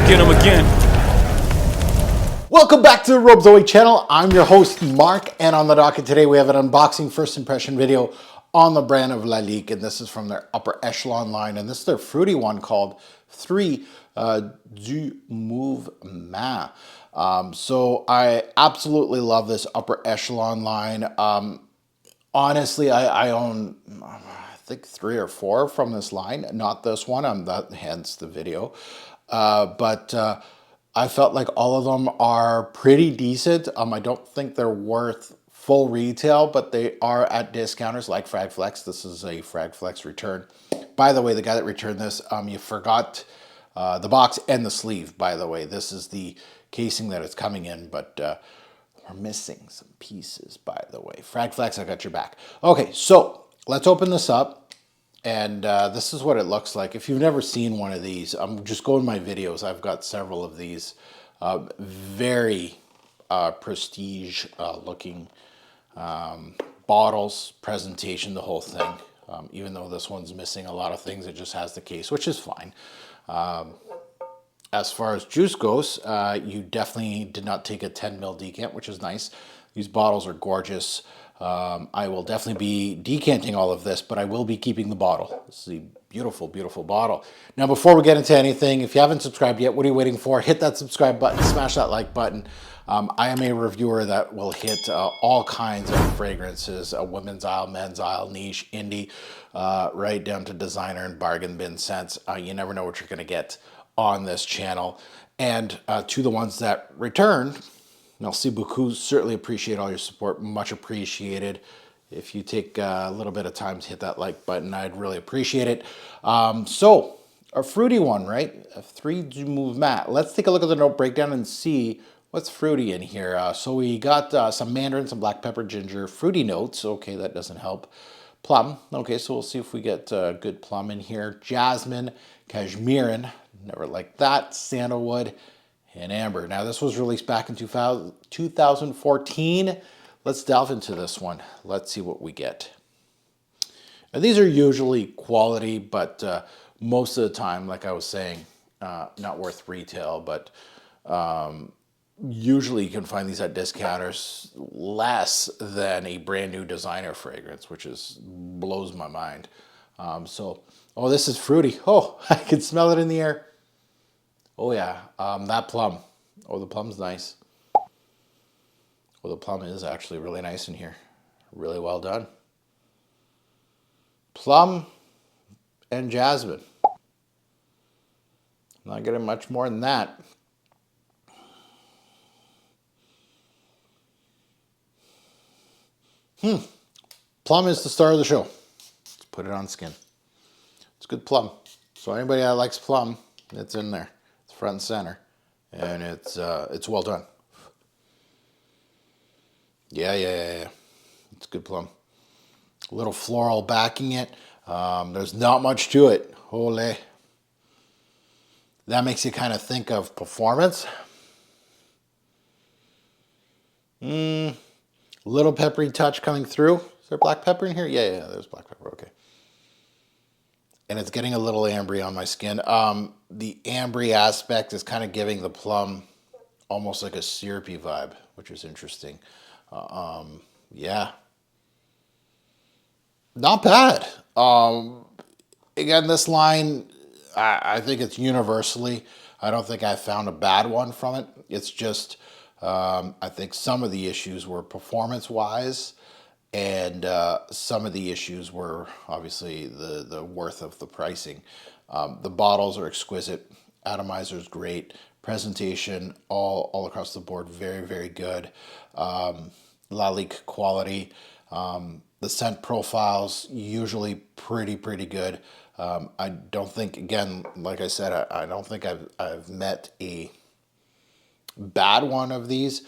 go get them again. Welcome back to the Robe Zoe channel. I'm your host, Mark, and on the docket today we have an unboxing first impression video on the brand of Lalique, and this is from their upper echelon line, and this is their fruity one called 3 du Mouvement. So I absolutely love this upper echelon line. Honestly, I own, I think 3 or 4 from this line, not this one, hence the video. But I felt like all of them are pretty decent. I don't think they're worth full retail, but they are at discounters like Fragflex. This is a Fragflex return. By the way, the guy that returned this, you forgot the box and the sleeve, by the way. This is the casing that it's coming in, but we're missing some pieces, by the way. Fragflex, I got your back. Okay, so let's open this up. And this is what it looks like. If you've never seen one of these, just go in my videos. I've got several of these. Very prestige looking bottles, presentation, the whole thing. Even though this one's missing a lot of things, it just has the case, which is fine. As far as juice goes, you definitely did not take a 10 ml decant, which is nice. These bottles are gorgeous. I will definitely be decanting all of this, but I will be keeping the bottle. This is a beautiful, beautiful bottle. Now, before we get into anything, if you haven't subscribed yet, what are you waiting for? Hit that subscribe button, smash that like button. I am a reviewer that will hit all kinds of fragrances, women's aisle, men's aisle, niche, indie, right down to designer and bargain bin scents. You never know what you're going to get on this channel. And to the ones that return, merci beaucoup. Certainly appreciate all your support. Much appreciated. If you take a little bit of time to hit that like button, I'd really appreciate it. So, a fruity one, right? A 3 du Mouvement. Let's take a look at the note breakdown and see what's fruity in here. So we got some mandarin, some black pepper, ginger, fruity notes. Okay, that doesn't help. Plum. Okay, so we'll see if we get good plum in here. Jasmine, cashmere, never liked that. Sandalwood, and amber. Now this was released back in 2014. Let's delve into this one. Let's see what we get. Now these are usually quality, but most of the time, like I was saying, not worth retail, but usually you can find these at discounters less than a brand new designer fragrance, which blows my mind. Oh, this is fruity. Oh, I can smell it in the air. Oh yeah, that plum. Oh, the plum's nice. Oh, the plum is actually really nice in here. Really well done. Plum and jasmine. Not getting much more than that. Plum is the star of the show. Let's put it on skin. It's good plum. So anybody that likes plum, it's in there. Front and center, and it's well done. Yeah. It's good plum. A little floral backing it. There's not much to it. Holy. That makes you kind of think of performance. Little peppery touch coming through. Is there black pepper in here? Yeah, there's black pepper. Okay. And it's getting a little ambery on my skin. The ambery aspect is kind of giving the plum almost like a syrupy vibe, which is interesting. Yeah. Not bad. Again, this line, I think it's universally, I don't think I found a bad one from it. It's just, I think some of the issues were performance-wise, and some of the issues were obviously the worth of the pricing. The bottles are exquisite. Atomizer is great. Presentation all across the board, very, very good. Lalique quality. The scent profiles usually pretty good. I don't think, again, like I said, I don't think I've met a bad one of these.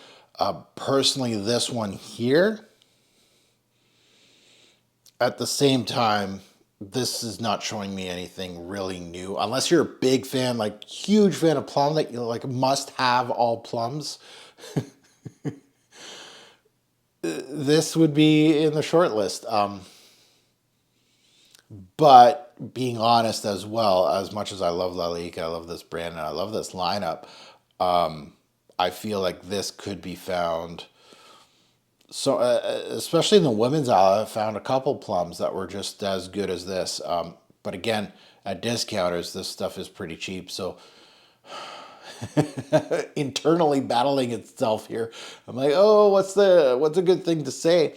Personally, this one here, at the same time, this is not showing me anything really new. Unless you're a big fan, like huge fan of plum, that you like must have all plums. This would be in the short list. But being honest as well, as much as I love Lalique, I love this brand, and I love this lineup, I feel like this could be found. So, especially in the women's aisle, I found a couple plums that were just as good as this. But again, at discounters, this stuff is pretty cheap. So, internally battling itself here, I'm like, oh, what's a good thing to say?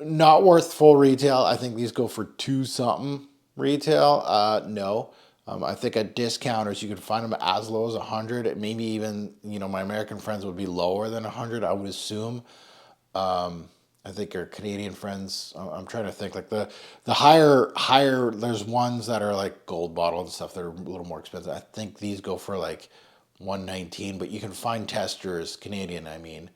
Not worth full retail. I think these go for two something retail. No. I think at discounters you can find them as low as 100. Maybe even, my American friends would be lower than 100, I would assume. I think our Canadian friends, I'm trying to think, like the higher, there's ones that are like gold bottle and stuff that are a little more expensive. I think these go for like 119, but you can find testers, Canadian, I mean.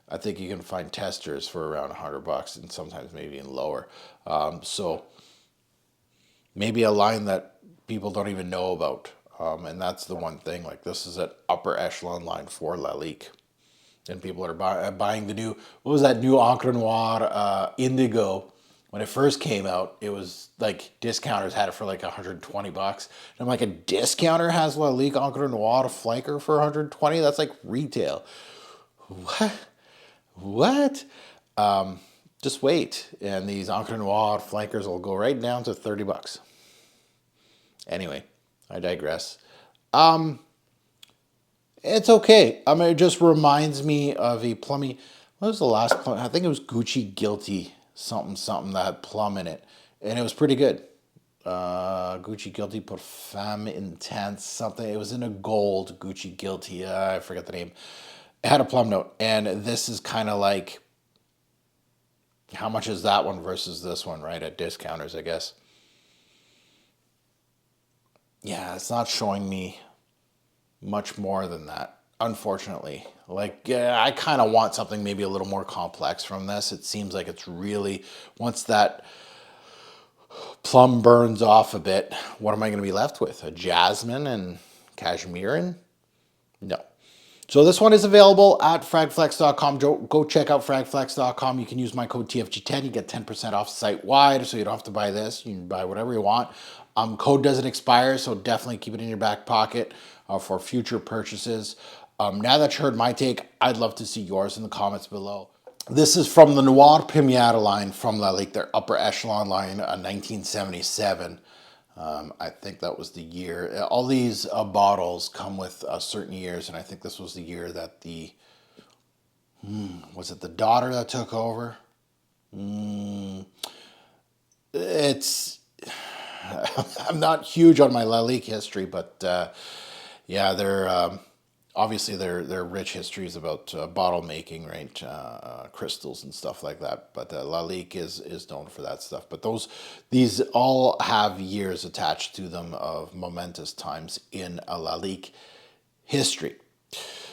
I think you can find testers for around $100 and sometimes maybe even lower. So maybe a line that people don't even know about. And that's the one thing. Like, this is an upper echelon line for Lalique. And people are buying the new, what was that new Encre Noir Indigo? When it first came out, it was like discounters had it for like $120. And I'm like, a discounter has Lalique Encre Noir flanker for 120? That's like retail. What? What? Just wait, and these Encre Noir flankers will go right down to $30. Anyway, I digress. It's okay. I mean, it just reminds me of a plummy. What was the last plum? I think it was Gucci Guilty something that had plum in it, and it was pretty good. Gucci Guilty Parfum Intense something. It was in a gold Gucci Guilty. I forget the name. It had a plum note, and this is kind of like, how much is that one versus this one, right? At discounters, I guess. Yeah, it's not showing me much more than that, unfortunately. Like, yeah, I kind of want something maybe a little more complex from this. It seems like it's really, once that plum burns off a bit, what am I going to be left with? A jasmine and cashmere? No. So this one is available at fragflex.com. Go check out fragflex.com. You can use my code TFG10. You get 10% off site-wide, so you don't have to buy this. You can buy whatever you want. Code doesn't expire, so definitely keep it in your back pocket for future purchases. Now that you heard my take, I'd love to see yours in the comments below. This is from the Noir Pimiata line from Lalique, their upper echelon line, 1977. I think that was the year. All these bottles come with certain years, and I think this was the year that was it the daughter that took over? It's, I'm not huge on my Lalique history, but yeah, they're obviously their rich histories about bottle making, right? Crystals and stuff like that. But Lalique is known for that stuff. But these all have years attached to them of momentous times in a Lalique history.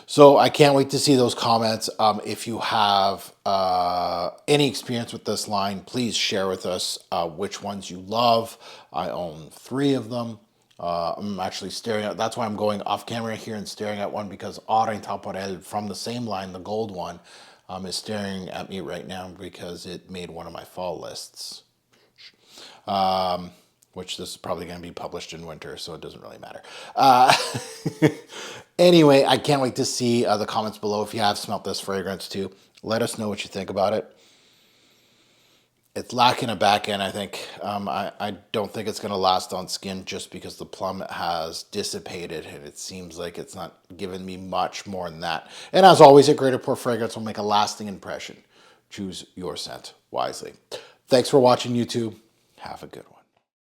So I can't wait to see those comments. If you have any experience with this line, please share with us which ones you love. I own 3 of them. I'm actually staring at, that's why I'm going off camera here and staring at one, because Aura Temporel from the same line, the gold one, is staring at me right now because it made one of my fall lists. Which this is probably going to be published in winter, so it doesn't really matter. Anyway, I can't wait to see the comments below. If you have smelt this fragrance too, let us know what you think about it. It's lacking a back end, I think. I don't think it's going to last on skin just because the plum has dissipated, and it seems like it's not giving me much more than that. And as always, a greater pour fragrance will make a lasting impression. Choose your scent wisely. Thanks for watching, YouTube. Have a good one.